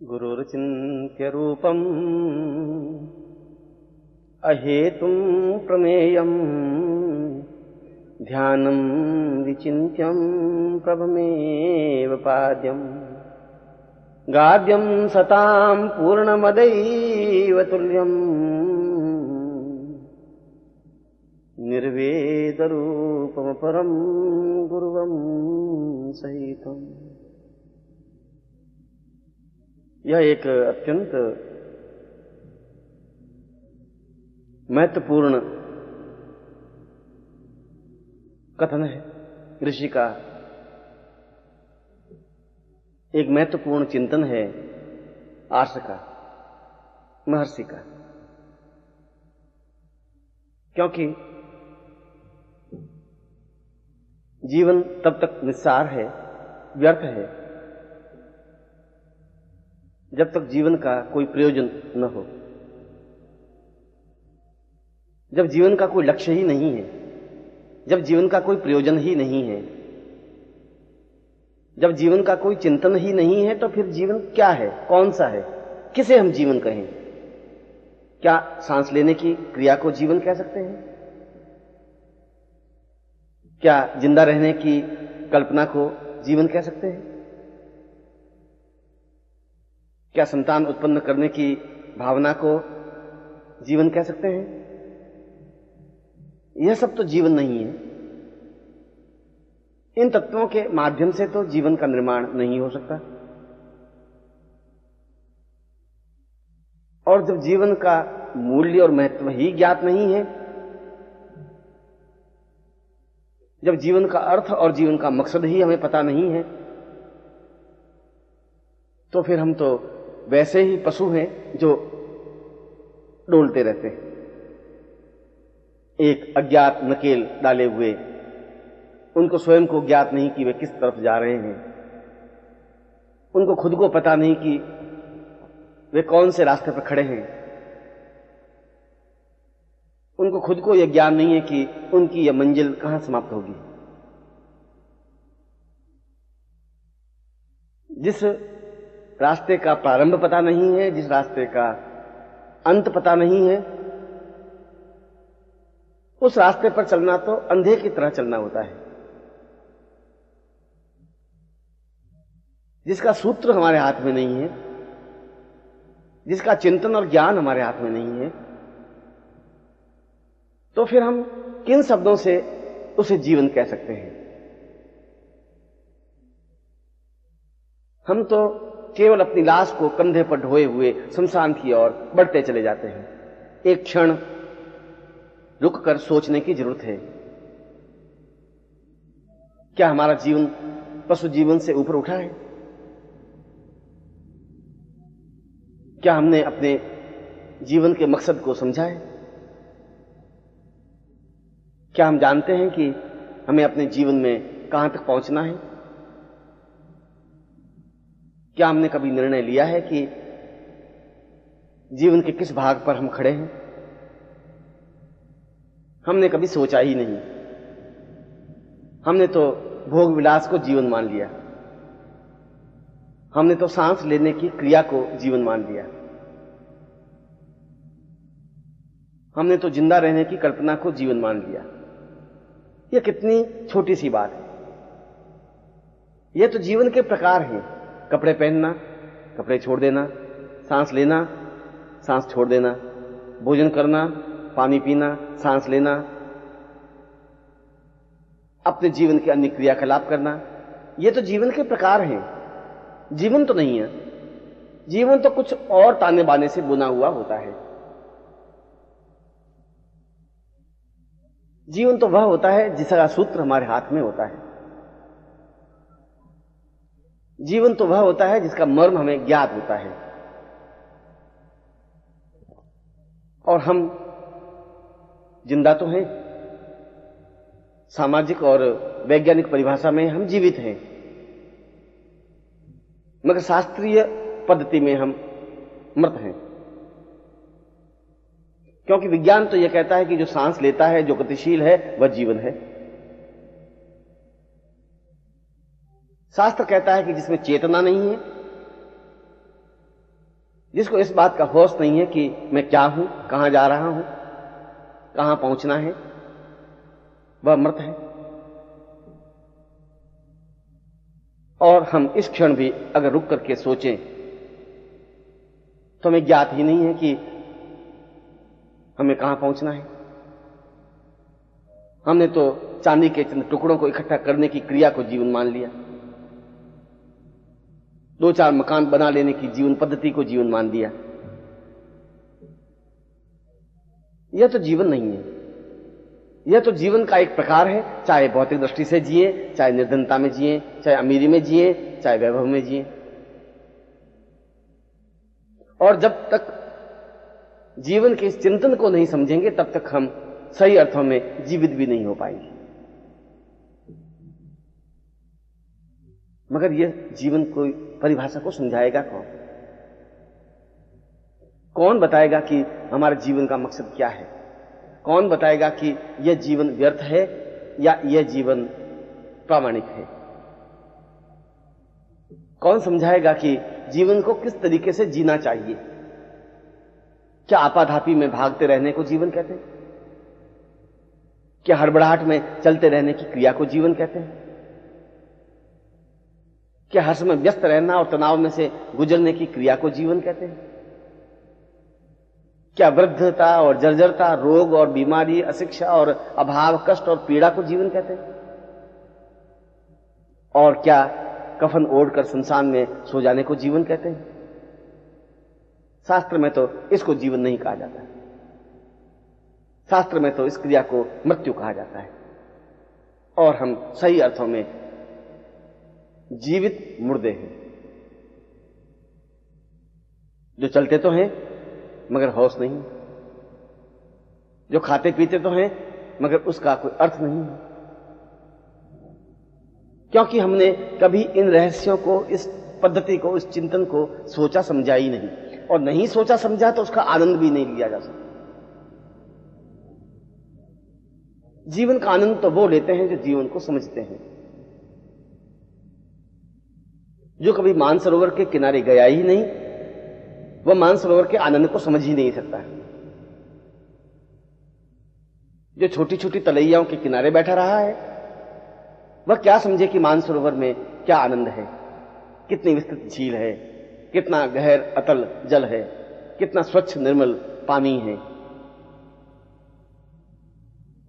गुरुर्चिन्त्य रूपम् अहेतुं प्रमेयम् ध्यानं विचिन्त्यं प्रभमेव पाद्यम् गाद्यं सतां पूर्णमदैव तुल्यम् निर्वेदरूपमपरं गुरुवं सहितम्। यह एक अत्यंत महत्वपूर्ण कथन है ऋषि का, एक महत्वपूर्ण चिंतन है आर्ष का, महर्षि का। क्योंकि जीवन तब तक निस्सार है, व्यर्थ है, जब तक जीवन का कोई प्रयोजन न हो, जब जीवन का कोई लक्ष्य ही नहीं है, जब जीवन का कोई प्रयोजन ही नहीं है, जब जीवन का कोई चिंतन ही नहीं है, तो फिर जीवन क्या है, कौन सा है, किसे हम जीवन कहें? क्या सांस लेने की क्रिया को जीवन कह सकते हैं? क्या जिंदा रहने की कल्पना को जीवन कह सकते हैं? क्या संतान उत्पन्न करने की भावना को जीवन कह सकते हैं? यह सब तो जीवन नहीं है। इन तत्वों के माध्यम से तो जीवन का निर्माण नहीं हो सकता। और जब जीवन का मूल्य और महत्व ही ज्ञात नहीं है, जब जीवन का अर्थ और जीवन का मकसद ही हमें पता नहीं है, तो फिर हम तो वैसे ही पशु हैं जो डोलते रहते हैं, एक अज्ञात नकेल डाले हुए। उनको स्वयं को ज्ञात नहीं कि वे किस तरफ जा रहे हैं, उनको खुद को पता नहीं कि वे कौन से रास्ते पर खड़े हैं, उनको खुद को यह ज्ञान नहीं है कि उनकी यह मंजिल कहां समाप्त होगी। जिस रास्ते का प्रारंभ पता नहीं है, जिस रास्ते का अंत पता नहीं है, उस रास्ते पर चलना तो अंधे की तरह चलना होता है। जिसका सूत्र हमारे हाथ में नहीं है, जिसका चिंतन और ज्ञान हमारे हाथ में नहीं है, तो फिर हम किन शब्दों से उसे जीवन कह सकते हैं? हम तो केवल अपनी लाश को कंधे पर ढोए हुए शमशान की ओर बढ़ते चले जाते हैं। एक क्षण रुककर सोचने की जरूरत है, क्या हमारा जीवन पशु जीवन से ऊपर उठा है? क्या हमने अपने जीवन के मकसद को समझा है? क्या हम जानते हैं कि हमें अपने जीवन में कहां तक पहुंचना है? क्या हमने कभी निर्णय लिया है कि जीवन के किस भाग पर हम खड़े हैं? हमने कभी सोचा ही नहीं। हमने तो भोग विलास को जीवन मान लिया, हमने तो सांस लेने की क्रिया को जीवन मान लिया, हमने तो जिंदा रहने की कल्पना को जीवन मान लिया। यह कितनी छोटी सी बात है। यह तो जीवन के प्रकार हैं। कपड़े पहनना, कपड़े छोड़ देना, सांस लेना, सांस छोड़ देना, भोजन करना, पानी पीना, सांस लेना, अपने जीवन के अन्य क्रियाकलाप करना, ये तो जीवन के प्रकार हैं। जीवन तो नहीं है। जीवन तो कुछ और ताने बाने से बुना हुआ होता है। जीवन तो वह होता है जिसका सूत्र हमारे हाथ में होता है। जीवन तो वह होता है जिसका मर्म हमें ज्ञात होता है। और हम जिंदा तो हैं, सामाजिक और वैज्ञानिक परिभाषा में हम जीवित हैं, मगर शास्त्रीय पद्धति में हम मृत हैं। क्योंकि विज्ञान तो यह कहता है कि जो सांस लेता है, जो गतिशील है, वह जीवन है। शास्त्र कहता है कि जिसमें चेतना नहीं है, जिसको इस बात का होश नहीं है कि मैं क्या हूं, कहां जा रहा हूं, कहां पहुंचना है, वह मृत है। और हम इस क्षण भी अगर रुक करके सोचें तो हमें ज्ञात ही नहीं है कि हमें कहां पहुंचना है। हमने तो चांदी के चंद टुकड़ों को इकट्ठा करने की क्रिया को जीवन मान लिया, 2-4 मकान बना लेने की जीवन पद्धति को जीवन मान दिया। यह तो जीवन नहीं है। यह तो जीवन का एक प्रकार है, चाहे भौतिक दृष्टि से जिए, चाहे निर्धनता में जिए, चाहे अमीरी में जिए, चाहे वैभव में जिए। और जब तक जीवन के इस चिंतन को नहीं समझेंगे तब तक हम सही अर्थों में जीवित भी नहीं हो पाएंगे। मगर यह जीवन कोई परिभाषा को समझाएगा कौन? कौन बताएगा कि हमारे जीवन का मकसद क्या है? कौन बताएगा कि यह जीवन व्यर्थ है या यह जीवन प्रामाणिक है? कौन समझाएगा कि जीवन को किस तरीके से जीना चाहिए? क्या आपाधापी में भागते रहने को जीवन कहते हैं? क्या हड़बड़ाहट में चलते रहने की क्रिया को जीवन कहते हैं? क्या हर समय व्यस्त रहना और तनाव में से गुजरने की क्रिया को जीवन कहते हैं? क्या वृद्धता और जर्जरता, रोग और बीमारी, अशिक्षा और अभाव, कष्ट और पीड़ा को जीवन कहते हैं? और क्या कफन ओढ़कर शमशान में सो जाने को जीवन कहते हैं? शास्त्र में तो इसको जीवन नहीं कहा जाता। शास्त्र में तो इस क्रिया को मृत्यु कहा जाता है। और हम सही अर्थों में जीवित मुर्दे हैं, जो चलते तो हैं मगर होश नहीं, जो खाते पीते तो हैं मगर उसका कोई अर्थ नहीं है, क्योंकि हमने कभी इन रहस्यों को, इस पद्धति को, इस चिंतन को सोचा समझा ही नहीं। और नहीं सोचा समझा तो उसका आनंद भी नहीं लिया जा सकता। जीवन का आनंद तो वो लेते हैं जो जीवन को समझते हैं। जो कभी मानसरोवर के किनारे गया ही नहीं, वह मानसरोवर के आनंद को समझ ही नहीं सकता। जो छोटी छोटी तलैयाओं के किनारे बैठा रहा है, वह क्या समझे कि मानसरोवर में क्या आनंद है, कितनी विस्तृत झील है, कितना गहर अतल जल है, कितना स्वच्छ निर्मल पानी है।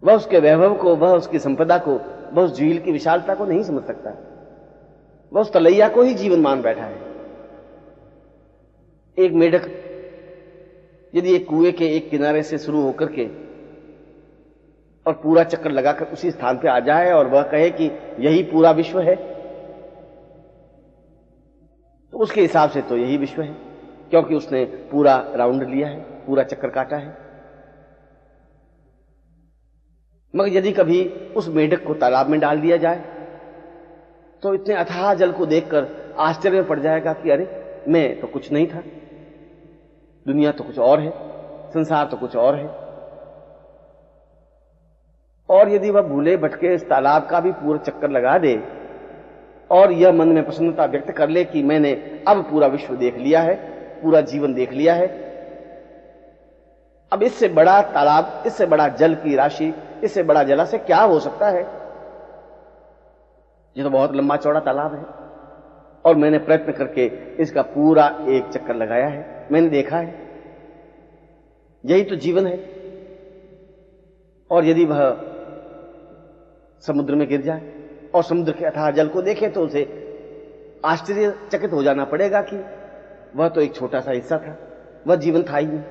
वह उसके वैभव को, वह उसकी संपदा को, वह उस झील की विशालता को नहीं समझ सकता। वह उस तलैया को ही जीवन मान बैठा है। एक मेढक यदि एक कुएं के एक किनारे से शुरू होकर के और पूरा चक्कर लगाकर उसी स्थान पे आ जाए और वह कहे कि यही पूरा विश्व है, तो उसके हिसाब से तो यही विश्व है, क्योंकि उसने पूरा राउंड लिया है, पूरा चक्कर काटा है। मगर यदि कभी उस मेढक को तालाब में डाल दिया जाए तो इतने अथाह जल को देखकर आश्चर्य में पड़ जाएगा कि अरे, मैं तो कुछ नहीं था, दुनिया तो कुछ और है, संसार तो कुछ और है। और यदि वह भूले भटके इस तालाब का भी पूरा चक्कर लगा दे और यह मन में प्रसन्नता व्यक्त कर ले कि मैंने अब पूरा विश्व देख लिया है, पूरा जीवन देख लिया है, अब इससे बड़ा तालाब, इससे बड़ा जल की राशि, इससे बड़ा जलाशय क्या हो सकता है? ये तो बहुत लंबा चौड़ा तालाब है और मैंने प्रयत्न करके इसका पूरा एक चक्कर लगाया है, मैंने देखा है, यही तो जीवन है। और यदि वह समुद्र में गिर जाए और समुद्र के अथाह जल को देखे तो उसे आश्चर्यचकित हो जाना पड़ेगा कि वह तो एक छोटा सा हिस्सा था, वह जीवन था ही नहीं।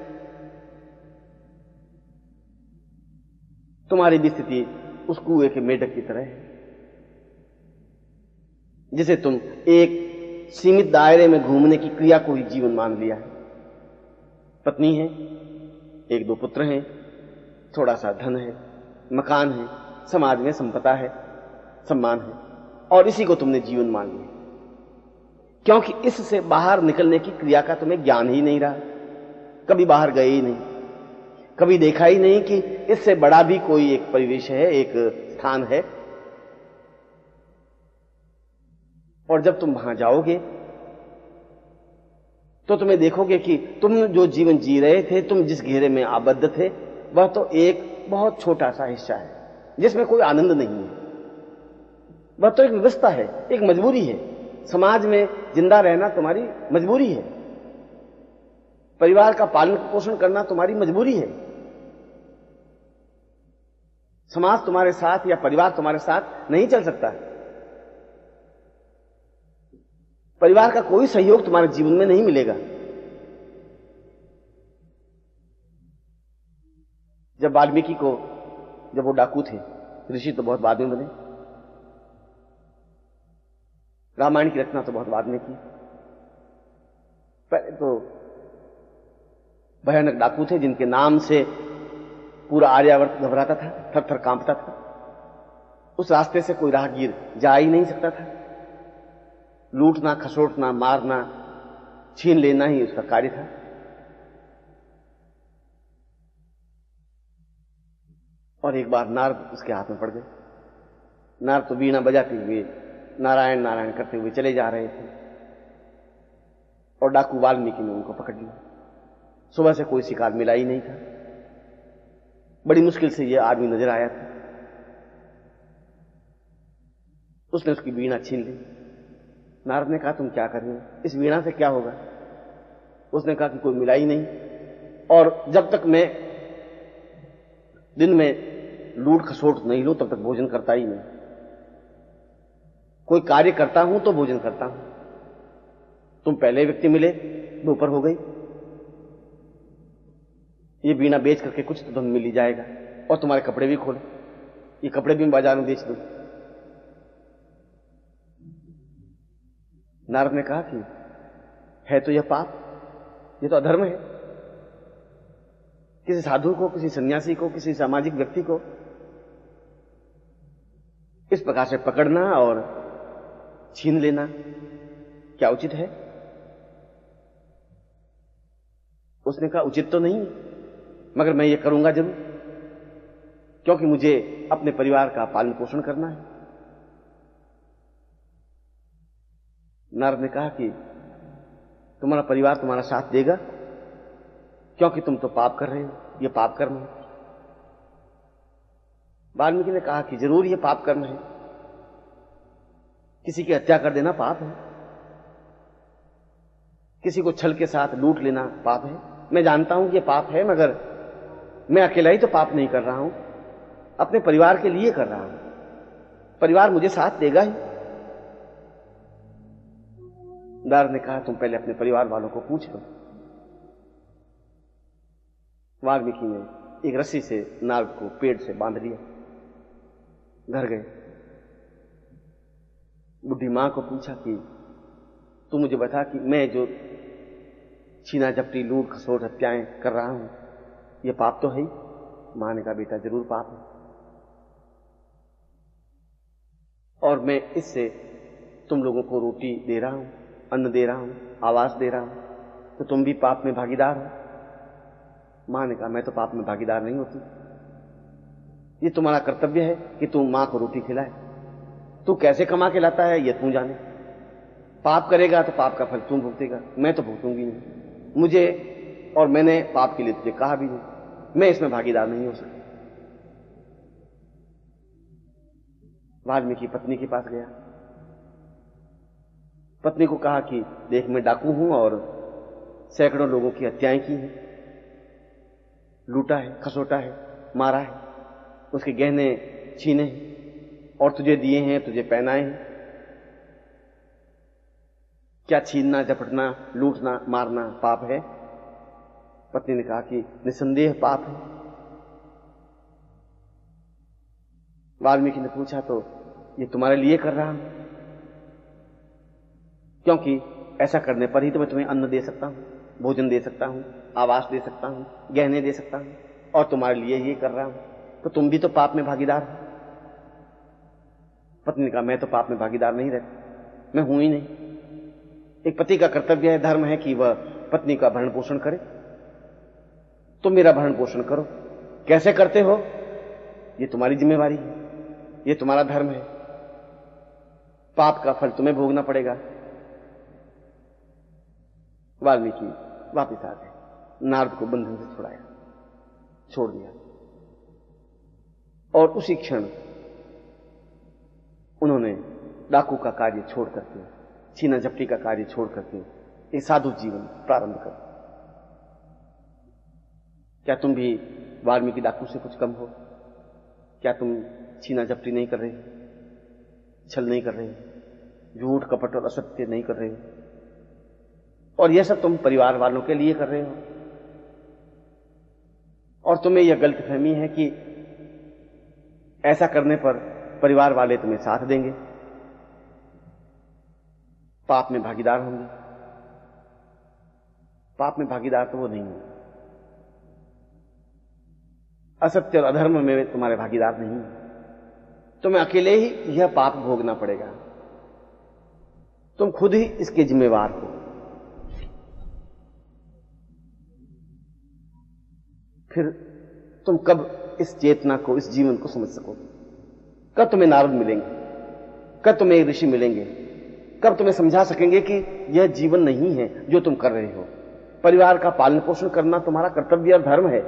तुम्हारी भी स्थिति उस कुएं के मेढक की तरह है, जिसे तुम एक सीमित दायरे में घूमने की क्रिया को ही जीवन मान लिया है। पत्नी है, 1-2 पुत्र हैं, थोड़ा सा धन है, मकान है, समाज में संपदा है, सम्मान है, और इसी को तुमने जीवन मान लिया, क्योंकि इससे बाहर निकलने की क्रिया का तुम्हें ज्ञान ही नहीं रहा। कभी बाहर गए ही नहीं, कभी देखा ही नहीं कि इससे बड़ा भी कोई एक परिवेश है, एक स्थान है। और जब तुम वहां जाओगे तो तुम्हें देखोगे कि तुम जो जीवन जी रहे थे, तुम जिस घेरे में आबद्ध थे, वह तो एक बहुत छोटा सा हिस्सा है जिसमें कोई आनंद नहीं है। वह तो एक व्यवस्था है, एक मजबूरी है। समाज में जिंदा रहना तुम्हारी मजबूरी है। परिवार का पालन पोषण करना तुम्हारी मजबूरी है। समाज तुम्हारे साथ या परिवार तुम्हारे साथ नहीं चल सकता। परिवार का कोई सहयोग तुम्हारे जीवन में नहीं मिलेगा। जब वाल्मीकि को, जब वो डाकू थे, ऋषि तो बहुत बाद में बने, रामायण की रचना तो बहुत बाद में की, पहले तो भयानक डाकू थे जिनके नाम से पूरा आर्यावर्त घबराता था, थर थर कांपता था। उस रास्ते से कोई राहगीर जा ही नहीं सकता था। लूटना, खसोटना, मारना, छीन लेना ही उसका कार्य था। और एक बार नारद उसके हाथ में पड़ गए। नारद तो वीणा बजाते हुए नारायण नारायण करते हुए चले जा रहे थे और डाकू वाल्मीकि ने उनको पकड़ लिया। सुबह से कोई शिकार मिला ही नहीं था। बड़ी मुश्किल से यह आदमी नजर आया था। उसने उसकी वीणा छीन ली। नारद ने कहा, तुम क्या कर रहे हो? इस वीणा से क्या होगा? उसने कहा कि कोई मिला ही नहीं, और जब तक मैं दिन में लूट खसोट नहीं लूं तब तक भोजन करता ही नहीं। कोई कार्य करता हूं तो भोजन करता हूं। तुम पहले व्यक्ति मिले, दोपहर हो गई। ये वीणा बेच करके कुछ तो धन मिल ही जाएगा, और तुम्हारे कपड़े भी खोले, ये कपड़े भी मैं बाजार में बेच दूं। नारद ने कहा कि है तो यह पाप, ये तो अधर्म है। किसी साधु को, किसी सन्यासी को, किसी सामाजिक व्यक्ति को इस प्रकार से पकड़ना और छीन लेना क्या उचित है? उसने कहा, उचित तो नहीं है, मगर मैं ये करूंगा जरूर, क्योंकि मुझे अपने परिवार का पालन पोषण करना है। नारद ने कहा कि तुम्हारा परिवार तुम्हारा साथ देगा, क्योंकि तुम तो पाप कर रहे हो, ये पाप कर्म है। वाल्मीकि ने कहा कि जरूर ये पाप कर्म है। किसी की हत्या कर देना पाप है, किसी को छल के साथ लूट लेना पाप है। मैं जानता हूं कि ये पाप है, मगर मैं अकेला ही तो पाप नहीं कर रहा हूं, अपने परिवार के लिए कर रहा हूं। परिवार मुझे साथ देगा ही। नारद ने कहा, तुम पहले अपने परिवार वालों को पूछ लो। वाल्मीकि ने एक रस्सी से नारद को पेड़ से बांध लिया। घर गए, बुढ़ी मां को पूछा कि तू मुझे बता कि मैं जो छीना झपटी, लूट खसोट, हत्याएं कर रहा हूं, यह पाप तो है ही? मां ने कहा, बेटा जरूर पाप है, और मैं इससे तुम लोगों को रोटी दे रहा हूं, अन्न दे रहा हूं, आवास दे रहा हूं, तो तुम भी पाप में भागीदार हो। मां ने कहा, मैं तो पाप में भागीदार नहीं होती। ये तुम्हारा कर्तव्य है कि तुम मां को रोटी खिलाए। तू कैसे कमा के लाता है ये तू जाने। पाप करेगा तो पाप का फल तुम भुगतेगा, मैं तो भुगतूंगी नहीं। मुझे, और मैंने पाप के लिए तुझे कहा भी नहीं, मैं इसमें भागीदार नहीं हो सकता। वाल्मीकि पत्नी के पास गया। पत्नी को कहा कि देख, मैं डाकू हूं और सैकड़ों लोगों की हत्याएं की हैं, लूटा है, खसोटा है, मारा है, उसके गहने छीने हैं और तुझे दिए हैं, तुझे पहनाए हैं। क्या छीनना, झपटना, लूटना, मारना पाप है? पत्नी ने कहा कि निसंदेह पाप है। वाल्मीकि ने पूछा, तो ये तुम्हारे लिए कर रहा हूं, क्योंकि ऐसा करने पर ही तो मैं तुम्हें अन्न दे सकता हूं, भोजन दे सकता हूं, आवास दे सकता हूं, गहने दे सकता हूं, और तुम्हारे लिए ये कर रहा हूं, तो तुम भी तो पाप में भागीदार हो। पत्नी ने कहा, मैं तो पाप में भागीदार नहीं रहती, मैं हूं ही नहीं। एक पति का कर्तव्य है, धर्म है कि वह पत्नी का भरण पोषण करे। तुम मेरा भरण पोषण करो। कैसे करते हो ये तुम्हारी जिम्मेवारी है, ये तुम्हारा धर्म है। पाप का फल तुम्हें भोगना पड़ेगा। वाल्मीकि वापिस आ गए, नारद को बंधन से छुड़ाया, छोड़ दिया, और उसी क्षण उन्होंने डाकू का कार्य छोड़ करके, छीना झपटी का कार्य छोड़ करके एक साधु जीवन प्रारंभ कर। क्या तुम भी वाल्मीकि डाकू से कुछ कम हो? क्या तुम छीना झपटी नहीं कर रहे, छल नहीं कर रहे, झूठ कपट और असत्य नहीं कर रहे हो? और यह सब तुम परिवार वालों के लिए कर रहे हो, और तुम्हें यह गलतफहमी है कि ऐसा करने पर परिवार वाले तुम्हें साथ देंगे, पाप में भागीदार होंगे। पाप में भागीदार तो वो नहीं है, असत्य और अधर्म में तुम्हारे भागीदार नहीं है। तुम्हें अकेले ही यह पाप भोगना पड़ेगा, तुम खुद ही इसके जिम्मेवार हो। फिर तुम कब इस चेतना को, इस जीवन को समझ सकोगे? कब तुम्हें नारद मिलेंगे? कब तुम्हें ऋषि मिलेंगे? कब तुम्हें समझा सकेंगे कि यह जीवन नहीं है जो तुम कर रहे हो? परिवार का पालन पोषण करना तुम्हारा कर्तव्य और धर्म है,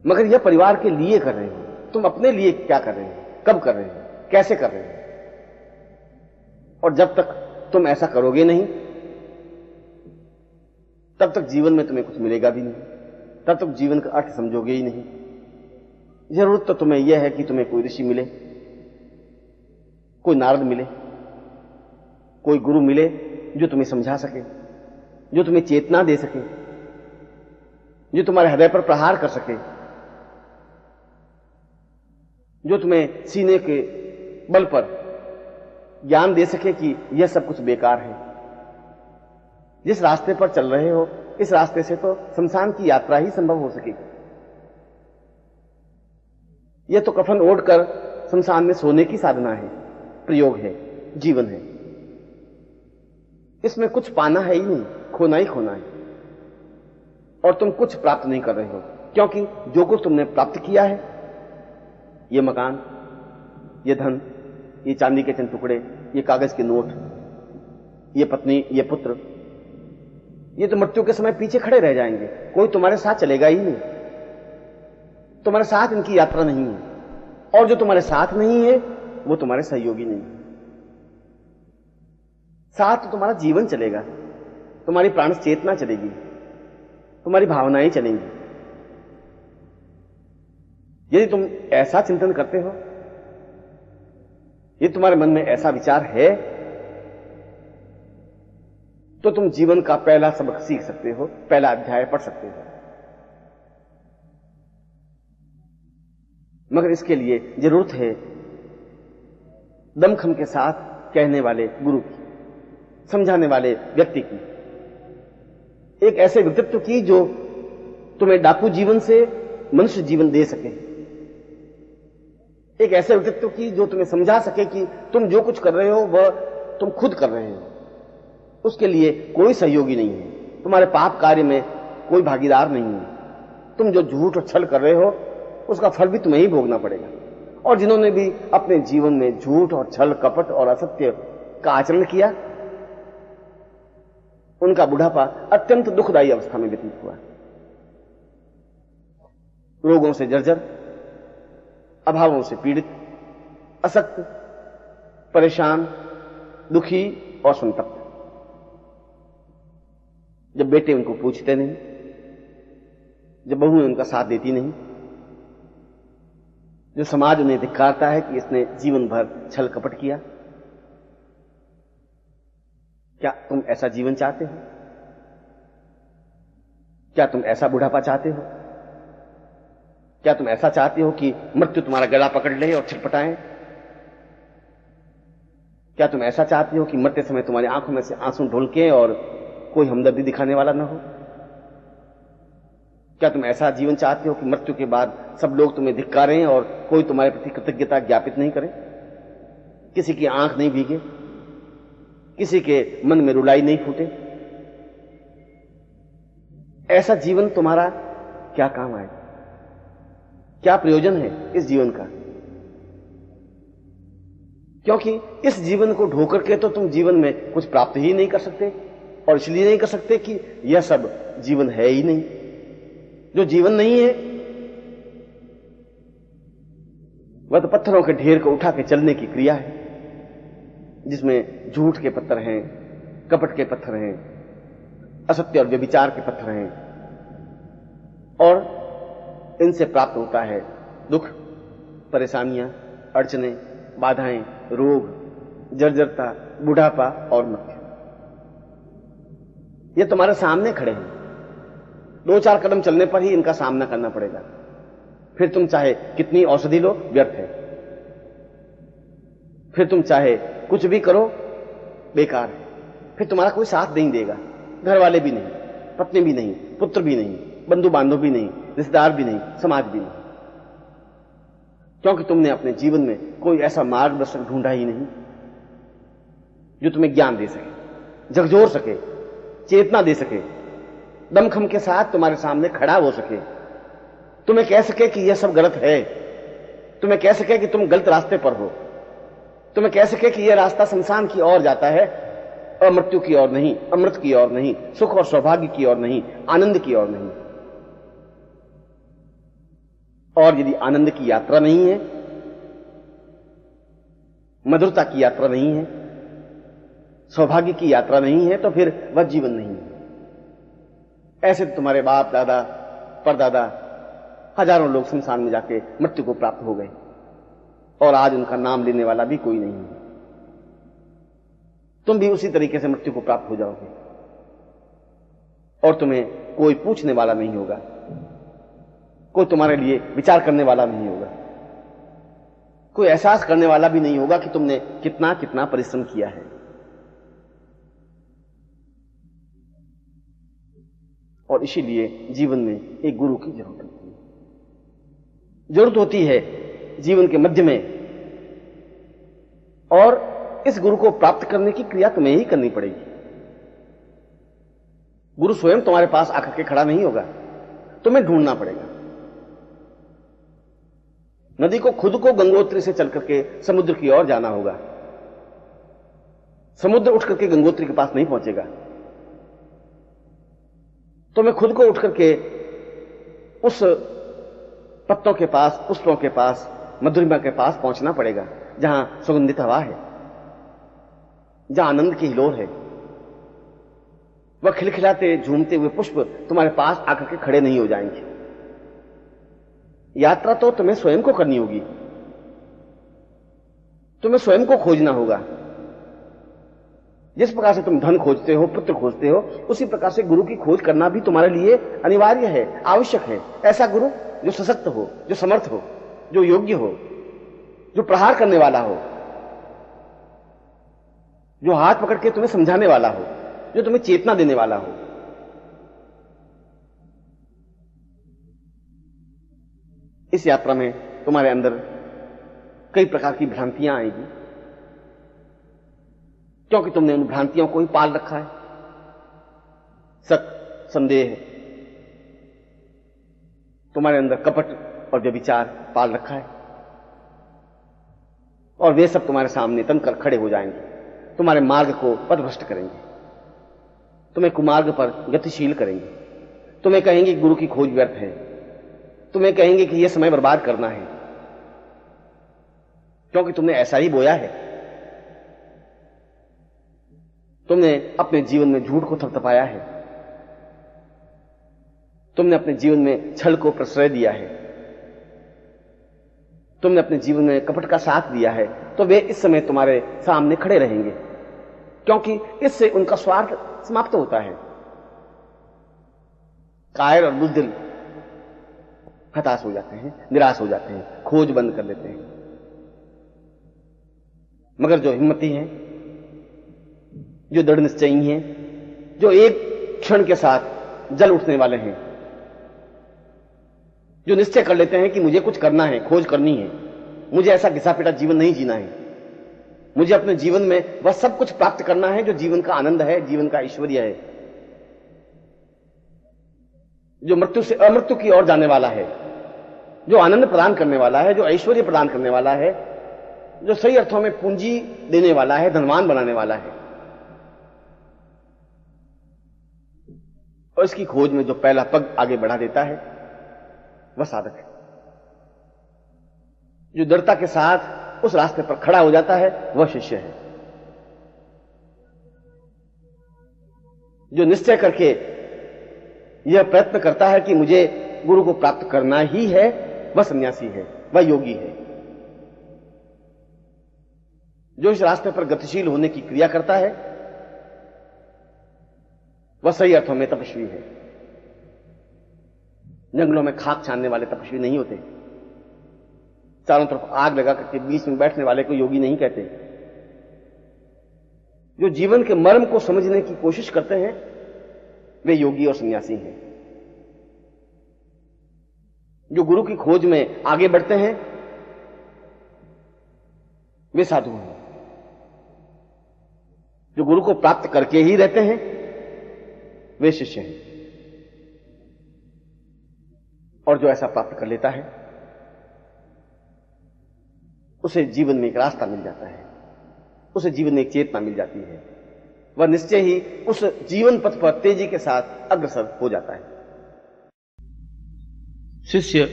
मगर यह परिवार के लिए कर रहे हो। तुम अपने लिए क्या कर रहे हो, कब कर रहे हो, कैसे कर रहे हो? और जब तक तुम ऐसा करोगे नहीं, तब तक जीवन में तुम्हें कुछ मिलेगा भी नहीं, तब तक जीवन का अर्थ समझोगे ही नहीं। जरूरत तो तुम्हें यह है कि तुम्हें कोई ऋषि मिले, कोई नारद मिले, कोई गुरु मिले जो तुम्हें समझा सके, जो तुम्हें चेतना दे सके, जो तुम्हारे हृदय पर प्रहार कर सके, जो तुम्हें सीने के बल पर ज्ञान दे सके कि यह सब कुछ बेकार है। जिस रास्ते पर चल रहे हो, इस रास्ते से तो शमशान की यात्रा ही संभव हो सकेगी। यह तो कफन ओढ़कर शमशान में सोने की साधना है, प्रयोग है, जीवन है। इसमें कुछ पाना है ही नहीं, खोना ही खोना है। और तुम कुछ प्राप्त नहीं कर रहे हो, क्योंकि जो कुछ तुमने प्राप्त किया है, ये मकान, ये धन, ये चांदी के चंद टुकड़े, ये कागज के नोट, ये पत्नी, ये पुत्र, ये तो मृत्यु के समय पीछे खड़े रह जाएंगे। कोई तुम्हारे साथ चलेगा ही नहीं, तुम्हारे साथ इनकी यात्रा नहीं है। और जो तुम्हारे साथ नहीं है वो तुम्हारे सहयोगी नहीं है। साथ तो तुम्हारा जीवन चलेगा, तुम्हारी प्राण चेतना चलेगी, तुम्हारी भावनाएं चलेंगी। यदि तुम ऐसा चिंतन करते हो, यदि तुम्हारे मन में ऐसा विचार है, तो तुम जीवन का पहला सबक सीख सकते हो, पहला अध्याय पढ़ सकते हो। मगर इसके लिए जरूरत है दमखम के साथ कहने वाले गुरु की, समझाने वाले व्यक्ति की, एक ऐसे व्यक्तित्व की जो तुम्हें डाकू जीवन से मनुष्य जीवन दे सके, एक ऐसे व्यक्तित्व की जो तुम्हें समझा सके कि तुम जो कुछ कर रहे हो वह तुम खुद कर रहे हो, उसके लिए कोई सहयोगी नहीं है, तुम्हारे पाप कार्य में कोई भागीदार नहीं है। तुम जो झूठ और छल कर रहे हो उसका फल भी तुम्हें ही भोगना पड़ेगा। और जिन्होंने भी अपने जीवन में झूठ और छल कपट और असत्य का आचरण किया, उनका बुढ़ापा अत्यंत दुखदायी अवस्था में व्यतीत हुआ, रोगों से जर्जर, अभावों से पीड़ित, असक्त, परेशान, दुखी और संतप्त। जब बेटे उनको पूछते नहीं, जब बहुएं उनका साथ देती नहीं, जो समाज उन्हें धिक्कारता है कि इसने जीवन भर छल कपट किया। क्या तुम ऐसा जीवन चाहते हो? क्या तुम ऐसा बुढ़ापा चाहते हो? क्या तुम ऐसा चाहते हो कि मृत्यु तुम्हारा गला पकड़ ले और छटपटाए? क्या तुम ऐसा चाहते हो कि मरते समय तुम्हारी आंखों में से आंसू ढुलके और कोई हमदर्दी दिखाने वाला न हो? क्या तुम ऐसा जीवन चाहते हो कि मृत्यु के बाद सब लोग तुम्हें धिक्कारें और कोई तुम्हारे प्रति कृतज्ञता ज्ञापित नहीं करे, किसी की आंख नहीं भीगे, किसी के मन में रुलाई नहीं फूटे? ऐसा जीवन तुम्हारा क्या काम आएगा? क्या प्रयोजन है इस जीवन का? क्योंकि इस जीवन को ढोकर के तो तुम जीवन में कुछ प्राप्त ही नहीं कर सकते, और इसलिए नहीं कर सकते कि यह सब जीवन है ही नहीं। जो जीवन नहीं है वह तो पत्थरों के ढेर को उठा के चलने की क्रिया है, जिसमें झूठ के पत्थर हैं, कपट के पत्थर हैं, असत्य और व्यभिचार के पत्थर हैं, और इनसे प्राप्त होता है दुख, परेशानियां, अड़चने, बाधाएं, रोग, जर्जरता, बुढ़ापा और मृत्यु। ये तुम्हारे सामने खड़े हैं, 2-4 कदम चलने पर ही इनका सामना करना पड़ेगा। फिर तुम चाहे कितनी औषधि लो, व्यर्थ है। फिर तुम चाहे कुछ भी करो, बेकार है। फिर तुम्हारा कोई साथ नहीं देगा, घर वाले भी नहीं, पत्नी भी नहीं, पुत्र भी नहीं, बंधु बांधव भी नहीं, रिश्तेदार भी नहीं, समाज भी नहीं, क्योंकि तुमने अपने जीवन में कोई ऐसा मार्गदर्शक ढूंढा ही नहीं जो तुम्हें ज्ञान दे सके, झकझोर सके, चेतना दे सके, दमखम के साथ तुम्हारे सामने खड़ा हो सके, तुम्हें कह सके कि यह सब गलत है, तुम्हें कह सके कि तुम गलत रास्ते पर हो, तुम्हें कह सके कि यह रास्ता शमशान की ओर जाता है, और मृत्यु की ओर नहीं, अमृत की ओर नहीं, सुख और सौभाग्य की ओर नहीं, आनंद की ओर नहीं। और यदि आनंद की यात्रा नहीं है, मधुरता की यात्रा नहीं है, सौभाग्य की यात्रा नहीं है, तो फिर वह जीवन नहीं है। ऐसे तुम्हारे बाप दादा परदादा हजारों लोग शमशान में जाके मृत्यु को प्राप्त हो गए, और आज उनका नाम लेने वाला भी कोई नहीं है। तुम भी उसी तरीके से मृत्यु को प्राप्त हो जाओगे, और तुम्हें कोई पूछने वाला नहीं होगा, कोई तुम्हारे लिए विचार करने वाला नहीं होगा, कोई एहसास करने वाला भी नहीं होगा कि तुमने कितना कितना परिश्रम किया है। और इसीलिए जीवन में एक गुरु की जरूरत होती है। जरूरत होती है जीवन के मध्य में, और इस गुरु को प्राप्त करने की क्रिया तुम्हें ही करनी पड़ेगी। गुरु स्वयं तुम्हारे पास आकर के खड़ा नहीं होगा, तुम्हें ढूंढना पड़ेगा। नदी को खुद को गंगोत्री से चल करके समुद्र की ओर जाना होगा। समुद्र उठ करके गंगोत्री के पास नहीं पहुंचेगा, तुम्हें खुद को उठ करके उस पत्तों के पास, पुष्पों के पास, मधुरिमा के पास पहुंचना पड़ेगा, जहां सुगंधित हवा है, जहां आनंद की हिलोर है। वह खिलखिलाते झूमते हुए पुष्प तुम्हारे पास आकर के खड़े नहीं हो जाएंगे। यात्रा तो तुम्हें स्वयं को करनी होगी, तुम्हें स्वयं को खोजना होगा। जिस प्रकार से तुम धन खोजते हो, पुत्र खोजते हो, उसी प्रकार से गुरु की खोज करना भी तुम्हारे लिए अनिवार्य है, आवश्यक है। ऐसा गुरु जो सशक्त हो, जो समर्थ हो, जो योग्य हो, जो प्रहार करने वाला हो, जो हाथ पकड़ के तुम्हें समझाने वाला हो, जो तुम्हें चेतना देने वाला हो। इस यात्रा में तुम्हारे अंदर कई प्रकार की भ्रांतियां आएगी, क्योंकि तुमने उन भ्रांतियों को ही पाल रखा है। सत, संदेह, तुम्हारे अंदर कपट और व्यभिचार पाल रखा है, और वे सब तुम्हारे सामने तनकर खड़े हो जाएंगे, तुम्हारे मार्ग को पथभ्रष्ट करेंगे, तुम्हें कुमार्ग पर गतिशील करेंगे, तुम्हें कहेंगे कि गुरु की खोज व्यर्थ है, तुम्हें कहेंगे कि यह समय बर्बाद करना है, क्योंकि तुमने ऐसा ही बोया है। तुमने अपने जीवन में झूठ को थपथपाया है, तुमने अपने जीवन में छल को प्रश्रय दिया है, तुमने अपने जीवन में कपट का साथ दिया है, तो वे इस समय तुम्हारे सामने खड़े रहेंगे, क्योंकि इससे उनका स्वार्थ समाप्त होता है। कायर और बुज़दिल हताश हो जाते हैं, निराश हो जाते हैं, खोज बंद कर देते हैं। मगर जो हिम्मती हैं, जो दृढ़ निश्चयी हैं, जो एक क्षण के साथ जल उठने वाले हैं, जो निश्चय कर लेते हैं कि मुझे कुछ करना है, खोज करनी है, मुझे ऐसा घिसा पिटा जीवन नहीं जीना है, मुझे अपने जीवन में वह सब कुछ प्राप्त करना है जो जीवन का आनंद है, जीवन का ऐश्वर्य है, जो मृत्यु से अमृत्यु की ओर जाने वाला है, जो आनंद प्रदान करने वाला है, जो ऐश्वर्य प्रदान करने वाला है, जो सही अर्थों में पूंजी देने वाला है, धनवान बनाने वाला है। और इसकी खोज में जो पहला पग आगे बढ़ा देता है वह साधक है। जो दृढ़ता के साथ उस रास्ते पर खड़ा हो जाता है वह शिष्य है। जो निश्चय करके यह प्रयत्न करता है कि मुझे गुरु को प्राप्त करना ही है, वह सन्यासी है, वह योगी है। जो इस रास्ते पर गतिशील होने की क्रिया करता है वह सही अर्थों में तपस्वी है। जंगलों में खाक छानने वाले तपस्वी नहीं होते। चारों तरफ आग लगा करके बीच में बैठने वाले को योगी नहीं कहते। जो जीवन के मर्म को समझने की कोशिश करते हैं वे योगी और सन्यासी हैं। जो गुरु की खोज में आगे बढ़ते हैं वे साधु हैं। जो गुरु को प्राप्त करके ही रहते हैं वे शिष्य हैं। और जो ऐसा प्राप्त कर लेता है उसे जीवन में एक रास्ता मिल जाता है, उसे जीवन में एक चेतना मिल जाती है। वह निश्चय ही उस जीवन पथ पर तेजी के साथ अग्रसर हो जाता है। शिष्य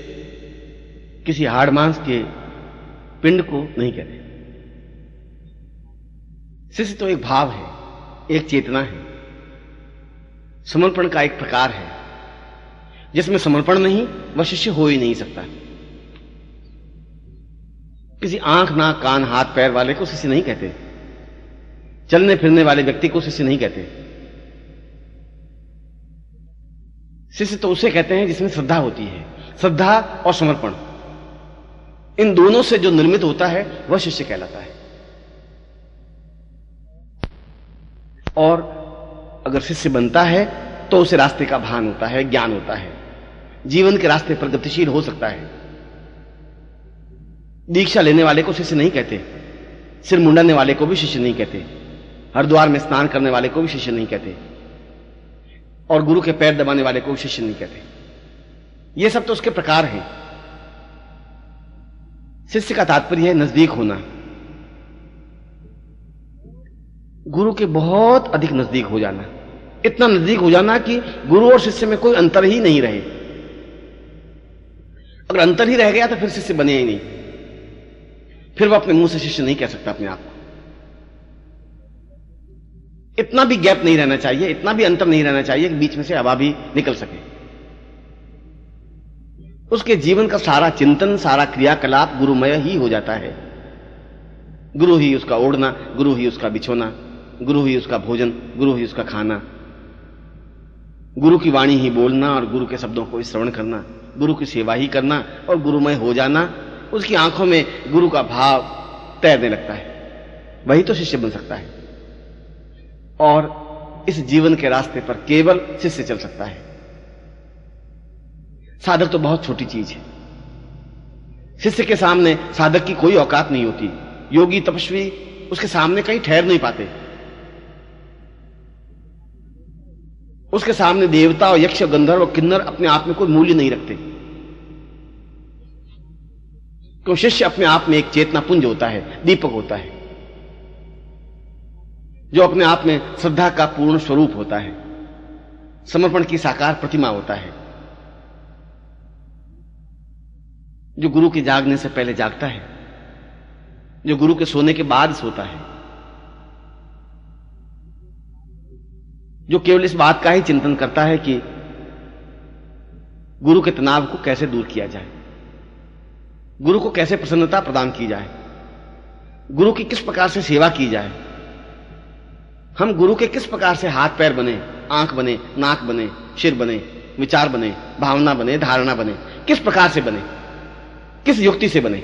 किसी हाड़ मांस के पिंड को नहीं कहते। शिष्य तो एक भाव है, एक चेतना है, समर्पण का एक प्रकार है। जिसमें समर्पण नहीं वह शिष्य हो ही नहीं सकता। किसी आंख नाक कान हाथ पैर वाले को शिष्य नहीं कहते। चलने फिरने वाले व्यक्ति को शिष्य नहीं कहते। शिष्य तो उसे कहते हैं जिसमें श्रद्धा होती है। श्रद्धा और समर्पण, इन दोनों से जो निर्मित होता है वह शिष्य कहलाता है। और अगर शिष्य बनता है तो उसे रास्ते का भान होता है, ज्ञान होता है, जीवन के रास्ते पर गतिशील हो सकता है। दीक्षा लेने वाले को शिष्य नहीं कहते। सिर मुंडाने वाले को भी शिष्य नहीं कहते। हरिद्वार में स्नान करने वाले को भी शिष्य नहीं कहते। और गुरु के पैर दबाने वाले को भी शिष्य नहीं कहते। ये सब तो उसके प्रकार हैं। शिष्य का तात्पर्य है नजदीक होना, गुरु के बहुत अधिक नजदीक हो जाना। इतना नजदीक हो जाना कि गुरु और शिष्य में कोई अंतर ही नहीं रहे। अगर अंतर ही रह गया तो फिर शिष्य बने ही नहीं। फिर वह अपने मुंह से शिष्य नहीं कह सकता अपने आप को। इतना भी गैप नहीं रहना चाहिए, इतना भी अंतर नहीं रहना चाहिए कि बीच में से हवा भी निकल सके। उसके जीवन का सारा चिंतन, सारा क्रियाकलाप गुरुमय ही हो जाता है। गुरु ही उसका ओढ़ना, गुरु ही उसका बिछोना, गुरु ही उसका भोजन, गुरु ही उसका खाना, गुरु की वाणी ही बोलना और गुरु के शब्दों को श्रवण करना, गुरु की सेवा ही करना और गुरुमय हो जाना। उसकी आंखों में गुरु का भाव तैरने लगता है। वही तो शिष्य बन सकता है। और इस जीवन के रास्ते पर केवल शिष्य चल सकता है। साधक तो बहुत छोटी चीज है। शिष्य के सामने साधक की कोई औकात नहीं होती। योगी तपस्वी उसके सामने कहीं ठहर नहीं पाते। उसके सामने देवता और यक्ष गंधर्व और किन्नर अपने आप में कोई मूल्य नहीं रखते। क्यों? शिष्य अपने आप में एक चेतना पुंज होता है, दीपक होता है, जो अपने आप में श्रद्धा का पूर्ण स्वरूप होता है, समर्पण की साकार प्रतिमा होता है, जो गुरु के जागने से पहले जागता है, जो गुरु के सोने के बाद सोता है, जो केवल इस बात का ही चिंतन करता है कि गुरु के तनाव को कैसे दूर किया जाए, गुरु को कैसे प्रसन्नता प्रदान की जाए, गुरु की किस प्रकार से सेवा की जाए, हम गुरु के किस प्रकार से हाथ पैर बने, आंख बने, नाक बने, सिर बने, विचार बने, भावना बने, धारणा बने, किस प्रकार से बने, किस युक्ति से बने।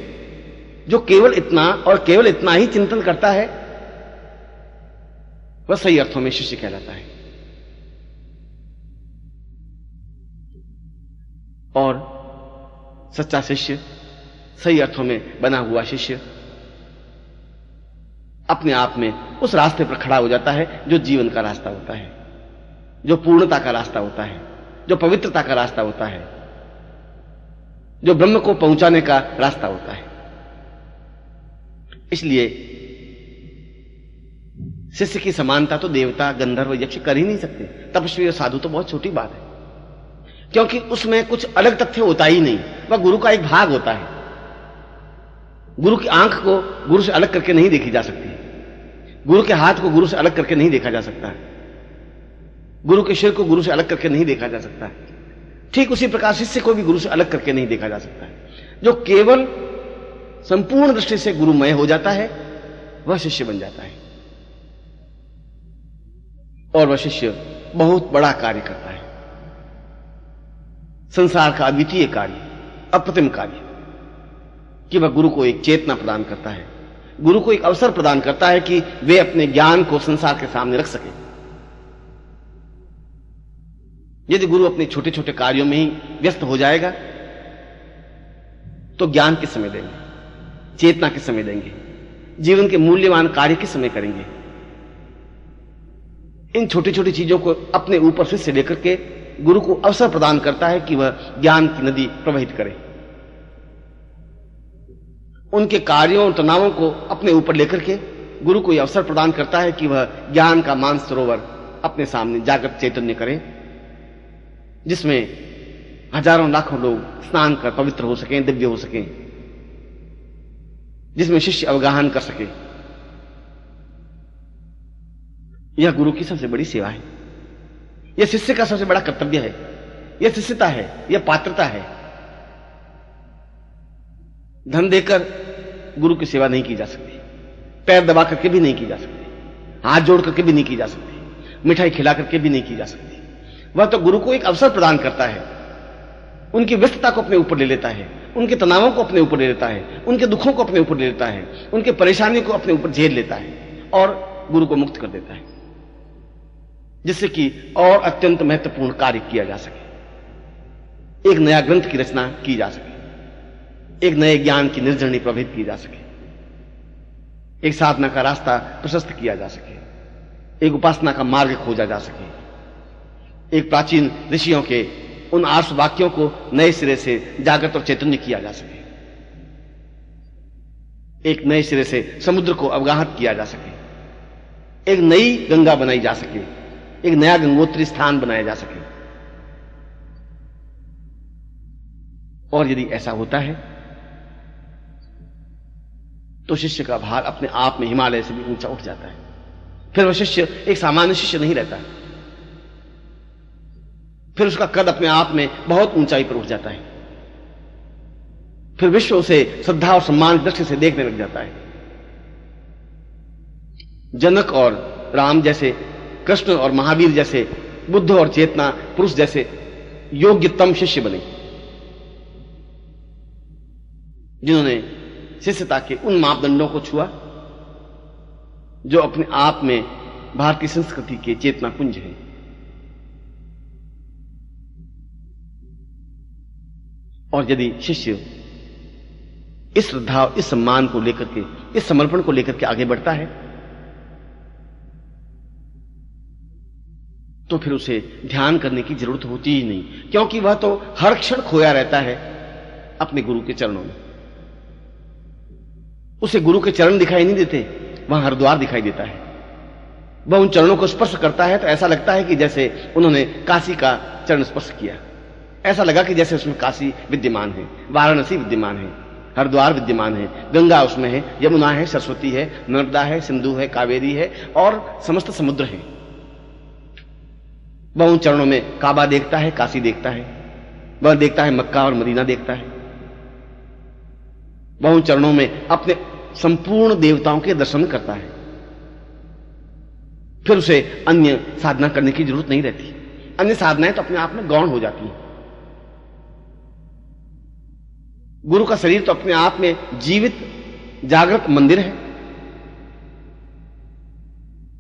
जो केवल इतना और केवल इतना ही चिंतन करता है वह सही अर्थों में शिष्य कहलाता है। और सच्चा शिष्य, सही अर्थों में बना हुआ शिष्य अपने आप में उस रास्ते पर खड़ा हो जाता है जो जीवन का रास्ता होता है, जो पूर्णता का रास्ता होता है, जो पवित्रता का रास्ता होता है, जो ब्रह्म को पहुंचाने का रास्ता होता है। इसलिए शिष्य की समानता तो देवता, गंधर्व, यक्ष कर ही नहीं सकते। तपस्वी और साधु तो बहुत छोटी बात है, क्योंकि उसमें कुछ अलग तथ्य होता ही नहीं, वह गुरु का एक भाग होता है। गुरु की आंख को गुरु से अलग करके नहीं देखी जा सकती, गुरु के हाथ को गुरु से अलग करके नहीं देखा जा सकता, गुरु के सिर को गुरु से अलग करके नहीं देखा जा सकता। ठीक उसी प्रकार शिष्य को भी गुरु से अलग करके नहीं देखा जा सकता। जो केवल संपूर्ण दृष्टि से गुरुमय हो जाता है वह शिष्य बन जाता है, और वह शिष्य बहुत बड़ा कार्य करता है, संसार का अद्वितीय कार्य, अप्रतिम कार्य, कि वह गुरु को एक चेतना प्रदान करता है, गुरु को एक अवसर प्रदान करता है कि वे अपने ज्ञान को संसार के सामने रख सके। यदि गुरु अपने छोटे छोटे कार्यों में ही व्यस्त हो जाएगा तो ज्ञान किस समय देंगे, चेतना किस समय देंगे, जीवन के मूल्यवान कार्य किस समय करेंगे। इन छोटी छोटी चीजों को अपने ऊपर से लेकर के गुरु को अवसर प्रदान करता है कि वह ज्ञान की नदी प्रवाहित करे। उनके कार्यों और तनावों को अपने ऊपर लेकर के गुरु को यह अवसर प्रदान करता है कि वह ज्ञान का मानसरोवर अपने सामने जागृत चैतन्य करे, जिसमें हजारों लाखों लोग स्नान कर पवित्र हो सकें, दिव्य हो सकें, जिसमें शिष्य अवगाहन कर सके। यह गुरु की सबसे बड़ी सेवा है, यह शिष्य का सबसे बड़ा कर्तव्य है, यह शिष्यता है, यह पात्रता है। धन देकर गुरु की सेवा नहीं की जा सकती, पैर दबा करके भी नहीं की जा सकती, हाथ जोड़ करके भी नहीं की जा सकती, मिठाई खिला करके भी नहीं की जा सकती। वह तो गुरु को एक अवसर प्रदान करता है, उनकी व्यस्तता को अपने ऊपर ले लेता है, उनके तनावों को अपने ऊपर ले लेता है, उनके दुखों को अपने ऊपर ले लेता है, उनके परेशानियों को अपने ऊपर झेल लेता है और गुरु को मुक्त कर देता है, जिससे कि और अत्यंत महत्वपूर्ण कार्य किया जा सके, एक नया ग्रंथ की रचना की जा सके, एक नए ज्ञान की निर्जरणी प्रभावित की जा सके, एक साधना का रास्ता प्रशस्त किया जा सके, एक उपासना का मार्ग खोजा जा सके, एक प्राचीन ऋषियों के उन आर्ष वाक्यों को नए सिरे से जागृत और चैतन्य किया जा सके, एक नए सिरे से समुद्र को अवगाहत किया जा सके, एक नई गंगा बनाई जा सके, एक नया गंगोत्री स्थान बनाया जा सके। और यदि ऐसा होता है तो शिष्य का भार अपने आप में हिमालय से भी ऊंचा उठ जाता है। फिर वह शिष्य एक सामान्य शिष्य नहीं रहता, फिर उसका कद अपने आप में बहुत ऊंचाई पर उठ जाता है, फिर विश्व उसे श्रद्धा और सम्मान की दृष्टि से देखने लग जाता है। जनक और राम जैसे, कृष्ण और महावीर जैसे, बुद्ध और चेतना पुरुष जैसे योग्यतम शिष्य बने, जिन्होंने शिष्यता के उन मापदंडों को छुआ जो अपने आप में भारतीय संस्कृति के चेतना पुंज है। और यदि शिष्य इस श्रद्धा, इस सम्मान को लेकर के, इस समर्पण को लेकर के आगे बढ़ता है तो फिर उसे ध्यान करने की जरूरत होती ही नहीं, क्योंकि वह तो हर क्षण खोया रहता है अपने गुरु के चरणों में। उसे गुरु के चरण दिखाई नहीं देते, वहां हरिद्वार दिखाई देता है। वह उन चरणों को स्पर्श करता है तो ऐसा लगता है कि जैसे उन्होंने काशी का चरण स्पर्श किया, ऐसा लगा कि जैसे उसमें काशी विद्यमान है, वाराणसी विद्यमान है, हरिद्वार विद्यमान है, गंगा उसमें है, यमुना है, सरस्वती है, नर्मदा है, सिंधु है, कावेरी है और समस्त समुद्र है। वह उन चरणों में काबा देखता है, काशी देखता है, वह देखता है मक्का और मदीना देखता है। वह उन चरणों में अपने संपूर्ण देवताओं के दर्शन करता है। फिर उसे अन्य साधना करने की जरूरत नहीं रहती, अन्य साधनाएं तो अपने आप में गौण हो जाती हैं। गुरु का शरीर तो अपने आप में जीवित जागृत मंदिर है,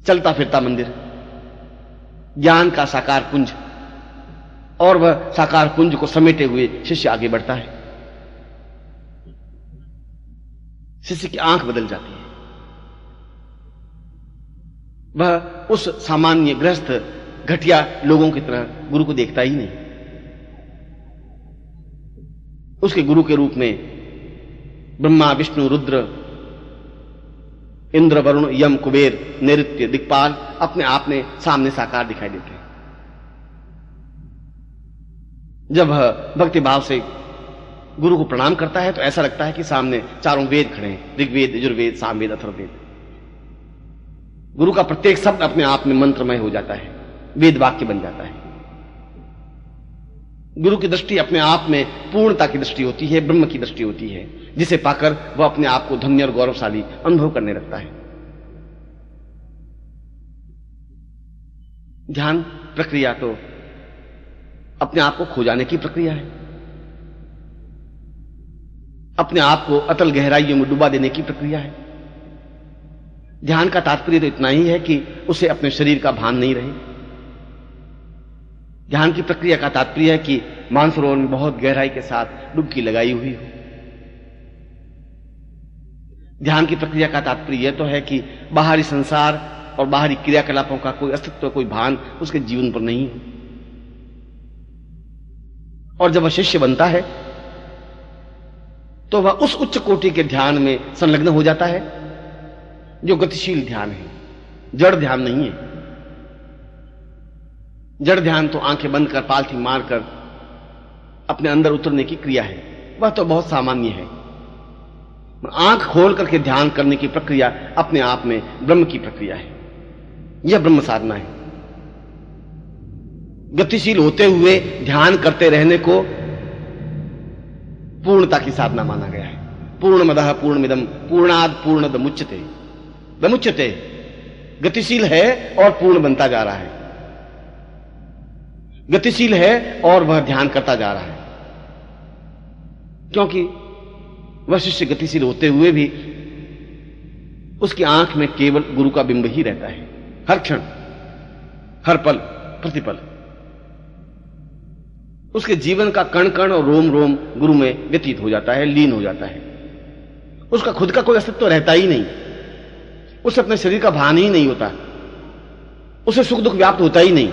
चलता फिरता मंदिर, ज्ञान का साकार पुंज, और वह साकार पुंज को समेटे हुए शिष्य आगे बढ़ता है। शिष्य की आंख बदल जाती है, वह उस सामान्य गृहस्थ घटिया लोगों की तरह गुरु को देखता ही नहीं। उसके गुरु के रूप में ब्रह्मा, विष्णु, रुद्र इंद्र, वरुण, यम, कुबेर, नैऋत्य, दिक्पाल अपने आप में सामने साकार दिखाई देते हैं। जब भक्ति भाव से गुरु को प्रणाम करता है तो ऐसा लगता है कि सामने चारों वेद खड़े हैं, ऋग्वेद, यजुर्वेद, सामवेद, अथर्ववेद। गुरु का प्रत्येक शब्द अपने आप में मंत्रमय हो जाता है, वेद वाक्य बन जाता है। गुरु की दृष्टि अपने आप में पूर्णता की दृष्टि होती है, ब्रह्म की दृष्टि होती है, जिसे पाकर वह अपने आप को धन्य और गौरवशाली अनुभव करने लगता है। ध्यान प्रक्रिया तो अपने आप को खो जाने की प्रक्रिया है, अपने आप को अतल गहराइयों में डुबा देने की प्रक्रिया है। ध्यान का तात्पर्य तो इतना ही है कि उसे अपने शरीर का भान नहीं रहे। ध्यान की प्रक्रिया का तात्पर्य है कि मानसरोवर में बहुत गहराई के साथ डुबकी लगाई हुई हो। ध्यान की प्रक्रिया का तात्पर्य यह तो है कि बाहरी संसार और बाहरी क्रियाकलापों का कोई अस्तित्व, कोई भान उसके जीवन पर नहीं हो। और जब वह शिष्य बनता है तो वह उस उच्च कोटि के ध्यान में संलग्न हो जाता है जो गतिशील ध्यान है, जड़ ध्यान नहीं है। जड़ ध्यान तो आंखें बंद कर, पालथी मारकर अपने अंदर उतरने की क्रिया है, वह तो बहुत सामान्य है। आंख खोल करके ध्यान करने की प्रक्रिया अपने आप में ब्रह्म की प्रक्रिया है, यह ब्रह्म साधना है। गतिशील होते हुए ध्यान करते रहने को पूर्णता की साधना माना गया है। पूर्णमदः पूर्णमिदं पूर्णाद पूर्णदमुच्यते। दमुच्यते गतिशील है और पूर्ण बनता जा रहा है, गतिशील है और वह ध्यान करता जा रहा है, क्योंकि वह शिष्य गतिशील होते हुए भी उसकी आंख में केवल गुरु का बिंब ही रहता है, हर क्षण, हर पल, प्रतिपल। उसके जीवन का कण कण और रोम रोम गुरु में व्यतीत हो जाता है, लीन हो जाता है। उसका खुद का कोई अस्तित्व रहता ही नहीं, उसे अपने शरीर का भान ही नहीं होता, उसे सुख दुख व्याप्त होता ही नहीं,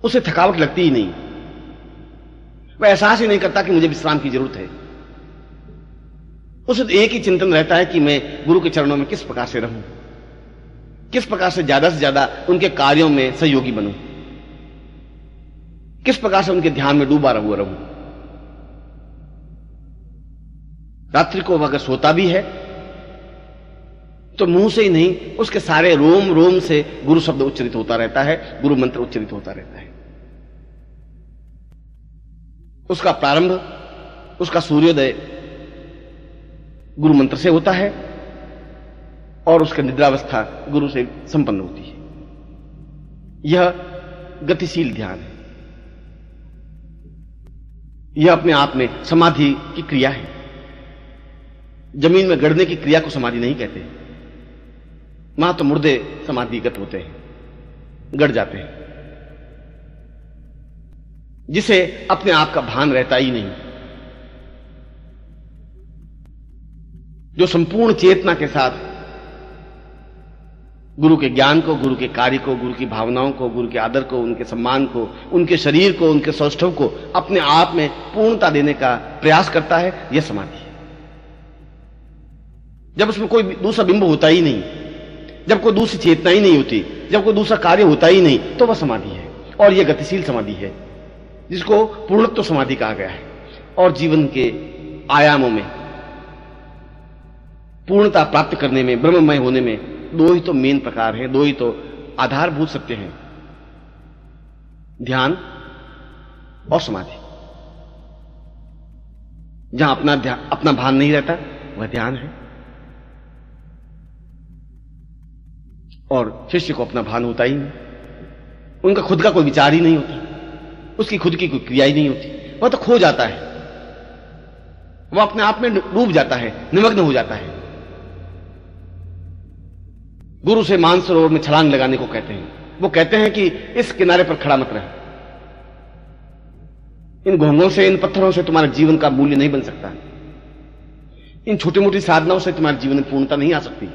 उसे थकावट लगती ही नहीं, वह एहसास ही नहीं करता कि मुझे विश्राम की जरूरत है। उसे तो एक ही चिंतन रहता है कि मैं गुरु के चरणों में किस प्रकार से रहूं, किस प्रकार से ज्यादा उनके कार्यों में सहयोगी बनूं, किस प्रकार से उनके ध्यान में डूबा रहूं। रात्रि को अगर सोता भी है तो मुंह से ही नहीं, उसके सारे रोम रोम से गुरु शब्द उच्चरित होता रहता है, गुरु मंत्र उच्चरित होता रहता है। उसका प्रारंभ, उसका सूर्योदय गुरु मंत्र से होता है और उसकी निद्रावस्था गुरु से संपन्न होती है। यह गतिशील ध्यान है, यह अपने आप में समाधि की क्रिया है। जमीन में गड़ने की क्रिया को समाधि नहीं कहते, वहां तो मुर्दे समाधिगत होते हैं, गड़ जाते हैं। जिसे अपने आप का भान रहता ही नहीं, जो संपूर्ण चेतना के साथ गुरु के ज्ञान को, गुरु के कार्य को, गुरु की भावनाओं को, गुरु के आदर को, उनके सम्मान को, उनके शरीर को, उनके सौष्ठव को अपने आप में पूर्णता देने का प्रयास करता है, यह समाधि है। जब उसमें कोई दूसरा बिंब होता ही नहीं, जब कोई दूसरी चेतना ही नहीं होती, जब कोई दूसरा कार्य होता ही नहीं, तो वह समाधि है। और यह गतिशील समाधि है जिसको पूर्णत्व समाधि कहा गया है। और जीवन के आयामों में पूर्णता प्राप्त करने में, ब्रह्ममय होने में दो ही तो मेन प्रकार हैं, दो ही तो आधारभूत सत्य हैं, ध्यान और समाधि। जहां अपना भान नहीं रहता वह ध्यान है, और शिष्य को अपना भान होता ही नहीं। उनका खुद का कोई विचार ही नहीं होता, उसकी खुद की कोई क्रिया ही नहीं होती, वह तो खो जाता है, वह अपने आप में डूब जाता है, निमग्न हो जाता है। गुरु से मानसरोवर में छलांग लगाने को कहते हैं। वो कहते हैं कि इस किनारे पर खड़ा मत रह, इन घोंघों से, इन पत्थरों से तुम्हारे जीवन का मूल्य नहीं बन सकता, इन छोटी मोटी साधनाओं से तुम्हारे जीवन में पूर्णता नहीं आ सकती।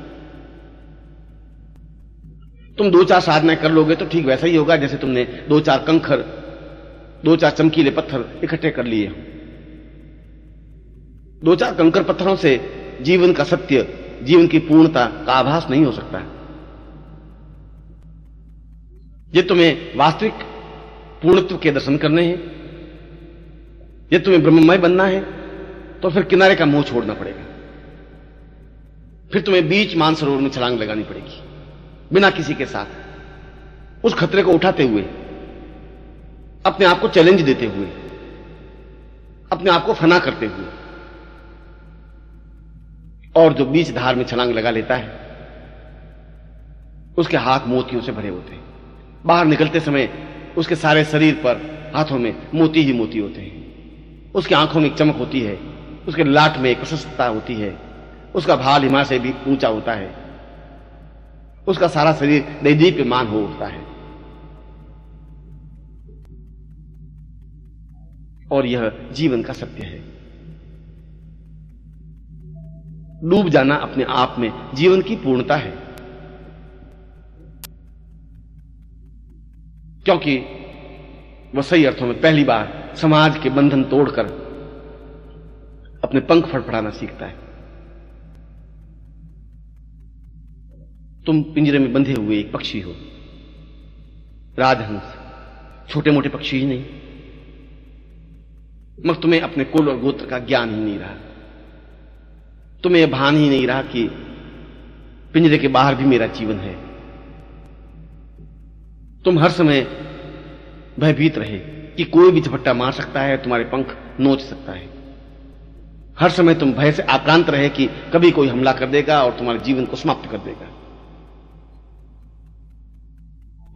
तुम दो चार साधनाएं कर लोगे तो ठीक वैसा ही होगा जैसे तुमने दो चार कंकर, दो चार चमकीले पत्थर इकट्ठे कर लिए। दो चार कंकर पत्थरों से जीवन का सत्य जीवन की पूर्णता का आभास नहीं हो सकता। ये तुम्हें वास्तविक पूर्णत्व के दर्शन करने हैं, ये तुम्हें ब्रह्ममय बनना है, तो फिर किनारे का मुंह छोड़ना पड़ेगा। फिर तुम्हें बीच मानसरोवर में छलांग लगानी पड़ेगी, बिना किसी के साथ, उस खतरे को उठाते हुए, अपने आप को चैलेंज देते हुए, अपने आप को फना करते हुए। और जो बीच धार में छलांग लगा लेता है, उसके हाथ मोतियों से भरे होते हैं। बाहर निकलते समय उसके सारे शरीर पर, हाथों में मोती ही मोती होते हैं। उसकी आंखों में एक चमक होती है, उसके लाट में एक प्रशस्तता होती है, उसका भाल हिमालय से भी ऊंचा होता है, उसका सारा शरीर दैदीप्यमान हो उठता है। और यह जीवन का सत्य है। डूब जाना अपने आप में जीवन की पूर्णता है, क्योंकि वह सही अर्थों में पहली बार समाज के बंधन तोड़कर अपने पंख फड़फड़ाना सीखता है। तुम पिंजरे में बंधे हुए एक पक्षी हो, राजहंस, छोटे मोटे पक्षी ही नहीं, मगर तुम्हें अपने कुल और गोत्र का ज्ञान ही नहीं रहा। तुम्हें यह भान ही नहीं रहा कि पिंजरे के बाहर भी मेरा जीवन है। तुम हर समय भयभीत रहे कि कोई भी झपट्टा मार सकता है, तुम्हारे पंख नोच सकता है। हर समय तुम भय से आक्रांत रहे कि कभी कोई हमला कर देगा और तुम्हारे जीवन को समाप्त कर देगा।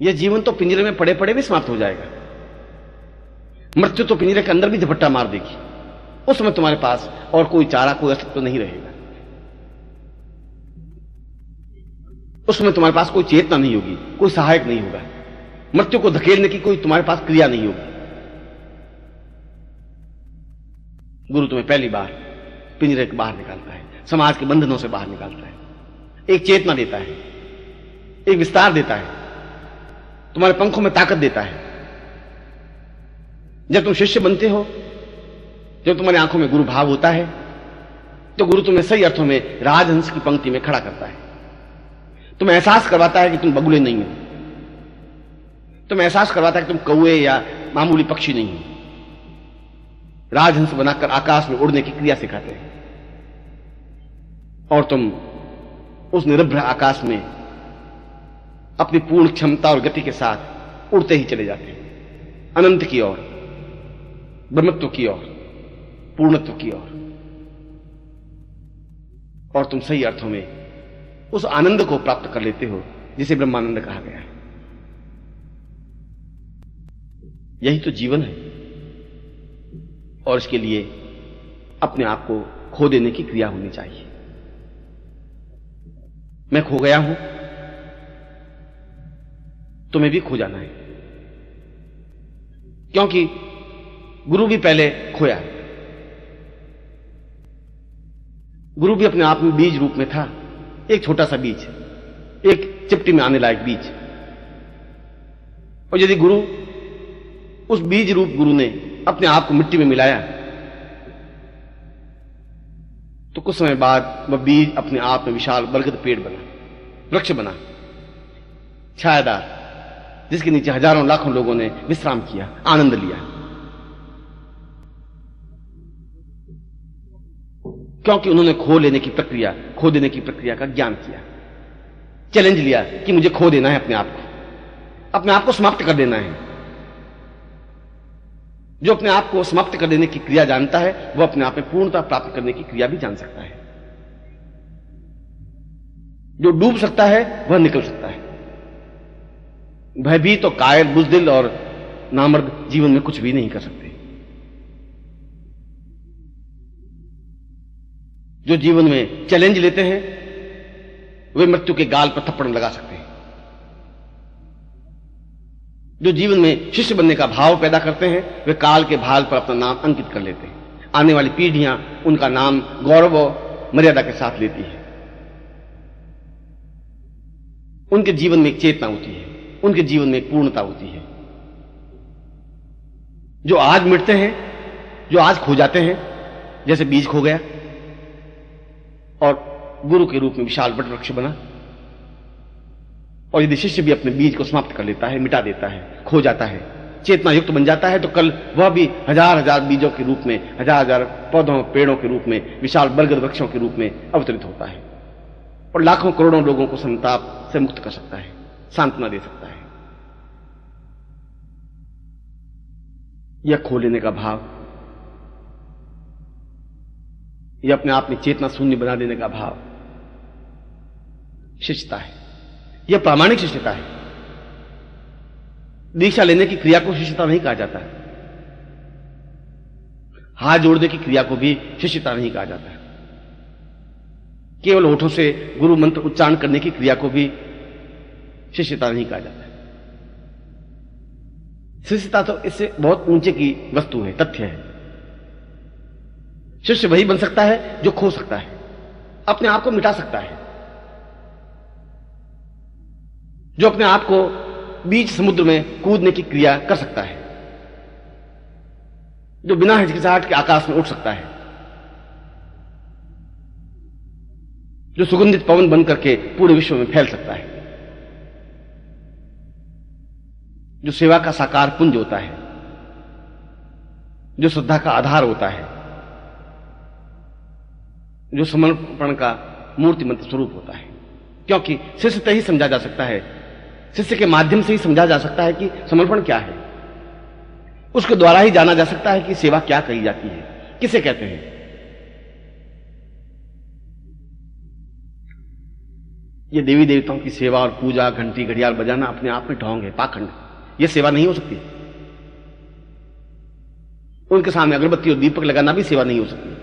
यह जीवन तो पिंजरे में पड़े पड़े भी समाप्त हो जाएगा। मृत्यु तो पिंजरे के अंदर भी झपट्टा मार देगी। उस समय तुम्हारे पास और कोई चारा, कोई अस्तित्व नहीं रहेगा। उस समय तुम्हारे पास कोई चेतना नहीं होगी, कोई सहायक नहीं होगा, मृत्यु को धकेलने की कोई तुम्हारे पास क्रिया नहीं होगी। गुरु तुम्हें पहली बार पिंजरे के बाहर निकालता है, समाज के बंधनों से बाहर निकालता है, एक चेतना देता है, एक विस्तार देता है, तुम्हारे पंखों में ताकत देता है। जब तुम शिष्य बनते हो, जब तुम्हारी आंखों में गुरु भाव होता है, तो गुरु तुम्हें सही अर्थों में राजहंस की पंक्ति में खड़ा करता है। तुम्हें एहसास करवाता है कि तुम बगुले नहीं हो, तुम्हें एहसास करवाता है कि तुम कौए या मामूली पक्षी नहीं हो। राजहंस बनाकर आकाश में उड़ने की क्रिया सिखाते हैं, और तुम उस निरभ्र आकाश में अपनी पूर्ण क्षमता और गति के साथ उड़ते ही चले जाते हैं, अनंत की ओर, ब्रह्मत्व की ओर, पूर्णत्व की ओर। और तुम सही अर्थों में उस आनंद को प्राप्त कर लेते हो जिसे ब्रह्मानंद कहा गया है। यही तो जीवन है, और इसके लिए अपने आप को खो देने की क्रिया होनी चाहिए। मैं खो गया हूं, तुम्हें भी खो जाना है, क्योंकि गुरु भी पहले खोया। गुरु भी अपने आप में बीज रूप में था, एक छोटा सा बीज, एक चिपटी में आने लायक बीज। और यदि गुरु, उस बीज रूप गुरु ने अपने आप को मिट्टी में मिलाया, तो कुछ समय बाद वह बीज अपने आप में विशाल बरगद पेड़ बना, वृक्ष बना, छायादार, जिसके नीचे हजारों लाखों लोगों ने विश्राम किया, आनंद लिया। क्योंकि उन्होंने खो देने की प्रक्रिया का ज्ञान किया, चैलेंज लिया कि मुझे खो देना है, अपने आप को समाप्त कर देना है। जो अपने आप को समाप्त कर देने की क्रिया जानता है, वह अपने आप में पूर्णता प्राप्त करने की क्रिया भी जान सकता है। जो डूब सकता है वह निकल सकता है। भयभीत, तो कायर, बुज़दिल और नामर्द जीवन में कुछ भी नहीं कर सकते। जो जीवन में चैलेंज लेते हैं वे मृत्यु के गाल पर थप्पड़ लगा सकते हैं। जो जीवन में शिष्य बनने का भाव पैदा करते हैं वे काल के भाल पर अपना नाम अंकित कर लेते हैं। आने वाली पीढ़ियां उनका नाम गौरव और मर्यादा के साथ लेती है। उनके जीवन में एक चेतना होती है, उनके जीवन में एक पूर्णता होती है। जो आज मिटते हैं, जो आज खो जाते हैं, जैसे बीज खो गया और गुरु के रूप में विशाल वट वृक्ष बना। और यदि शिष्य भी अपने बीज को समाप्त कर लेता है, मिटा देता है, खो जाता है, चेतना युक्त बन जाता है, तो कल वह भी हजार हजार बीजों के रूप में, हजार हजार पौधों पेड़ों के रूप में, विशाल बरगद वृक्षों के रूप में अवतरित होता है और लाखों करोड़ों लोगों को संताप से मुक्त कर सकता है, सांत्वना दे सकता है। यह खो लेने का भाव, यह अपने आप में चेतना शून्य बना देने का भाव शिष्यता है। यह प्रामाणिक शिष्यता है। दीक्षा लेने की क्रिया को शिष्यता नहीं कहा जाता है। हाथ जोड़ने की क्रिया को भी शिष्यता नहीं कहा जाता है। केवल होठों से गुरु मंत्र उच्चारण करने की क्रिया को भी शिष्यता नहीं कहा जाता है। शिष्यता तो इससे बहुत ऊंचे की वस्तु है, तथ्य है। शिष्य वही बन सकता है जो खो सकता है, अपने आप को मिटा सकता है, जो अपने आप को बीच समुद्र में कूदने की क्रिया कर सकता है, जो बिना हिचकिचाहट के आकाश में उठ सकता है, जो सुगंधित पवन बन करके पूरे विश्व में फैल सकता है, जो सेवा का साकार पुंज होता है, जो श्रद्धा का आधार होता है, जो समर्पण का मूर्तिमंत स्वरूप होता है। क्योंकि शिष्य से ही समझा जा सकता है, शिष्य के माध्यम से ही समझा जा सकता है कि समर्पण क्या है। उसके द्वारा ही जाना जा सकता है कि सेवा क्या कही जाती है, किसे कहते हैं। ये देवी देवताओं की सेवा और पूजा, घंटी घड़ियाल बजाना अपने आप में ढोंग है, पाखंड। यह सेवा नहीं हो सकती। उनके सामने अगरबत्ती और दीपक लगाना भी सेवा नहीं हो सकती।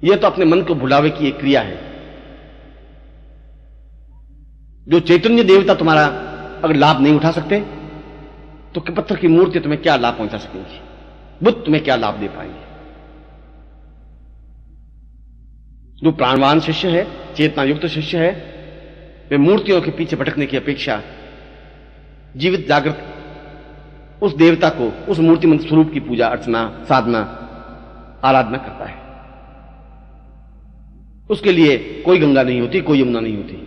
यह तो अपने मन को भुलावे की एक क्रिया है। जो चैतन्य देवता तुम्हारा अगर लाभ नहीं उठा सकते, तो पत्थर की मूर्ति तुम्हें क्या लाभ पहुंचा सकेंगी, बुद्ध तुम्हें क्या लाभ दे पाएंगे। जो प्राणवान शिष्य है, चेतना युक्त शिष्य है, वे मूर्तियों के पीछे भटकने की अपेक्षा जीवित जागृत उस देवता को, उस मूर्तिमंत स्वरूप की पूजा अर्चना, साधना, आराधना करता है। उसके लिए कोई गंगा नहीं होती, कोई यमुना नहीं होती।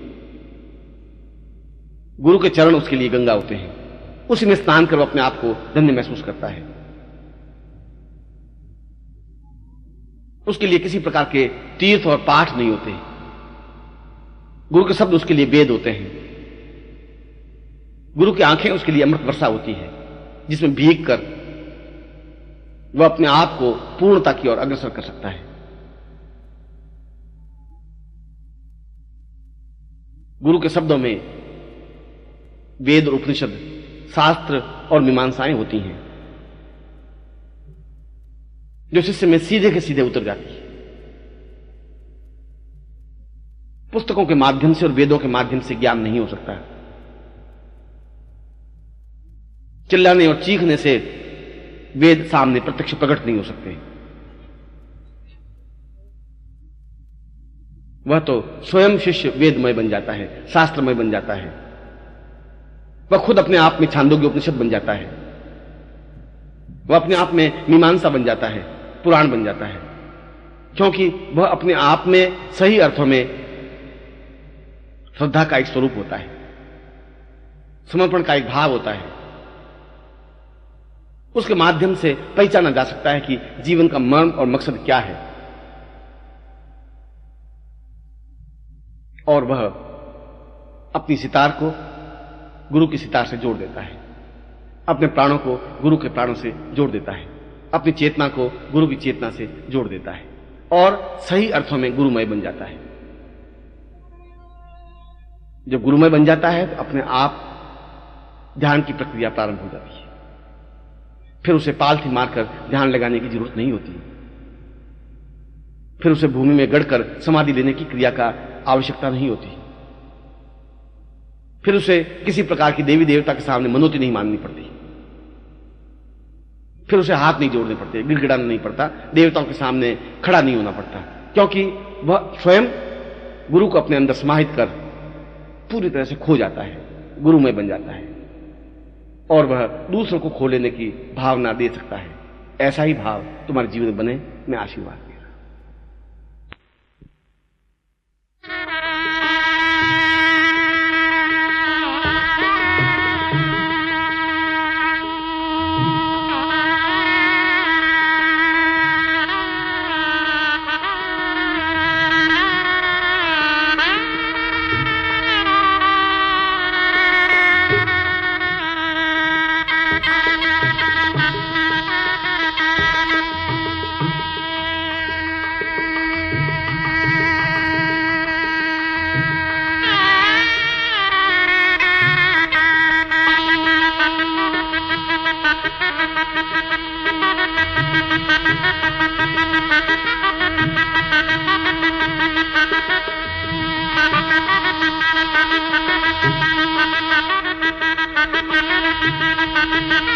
गुरु के चरण उसके लिए गंगा होते हैं। उसी में स्नान कर वो अपने आप को धन्य महसूस करता है। उसके लिए किसी प्रकार के तीर्थ और पाठ नहीं होते। गुरु के शब्द उसके लिए वेद होते हैं। गुरु की आंखें उसके लिए अमृत वर्षा होती है, जिसमें भीग कर वह अपने आप को पूर्णता की ओर अग्रसर कर सकता है। गुरु के शब्दों में वेद और उपनिषद, शास्त्र और मीमांसाएं होती हैं, जो शिष्य में सीधे के सीधे उतर जाती है। पुस्तकों के माध्यम से और वेदों के माध्यम से ज्ञान नहीं हो सकता है। चिल्लाने और चीखने से वेद सामने प्रत्यक्ष प्रकट नहीं हो सकते। वह तो स्वयं शिष्य वेदमय बन जाता है, शास्त्रमय बन जाता है। वह खुद अपने आप में छांदोग्य उपनिषद बन जाता है। वह अपने आप में मीमांसा बन जाता है, पुराण बन जाता है, क्योंकि वह अपने आप में सही अर्थों में श्रद्धा का एक स्वरूप होता है, समर्पण का एक भाव होता है। उसके माध्यम से पहचाना जा सकता है कि जीवन का मर्म और मकसद क्या है, और वह अपनी सितार को गुरु की सितार से जोड़ देता है, अपने प्राणों को गुरु के प्राणों से जोड़ देता है, अपनी चेतना को गुरु की चेतना से जोड़ देता है, और सही अर्थों में गुरुमय बन जाता है। जब गुरुमय बन जाता है तो अपने आप ध्यान की प्रक्रिया प्रारंभ हो जाती है। फिर उसे पालथी मारकर ध्यान लगाने की जरूरत नहीं होती। फिर उसे भूमि में गड़कर समाधि लेने की क्रिया का आवश्यकता नहीं होती। फिर उसे किसी प्रकार की देवी देवता के सामने मनोती नहीं माननी पड़ती। फिर उसे हाथ नहीं जोड़ने पड़ते, गिड़गिड़ाना नहीं पड़ता, देवताओं के सामने खड़ा नहीं होना पड़ता, क्योंकि वह स्वयं गुरु को अपने अंदर समाहित कर पूरी तरह से खो जाता है, गुरुमय बन जाता है, और वह दूसरों को खो लेने की भावना दे सकता है। ऐसा ही भाव तुम्हारे जीवन में बने, मैं आशीर्वाद Thank you.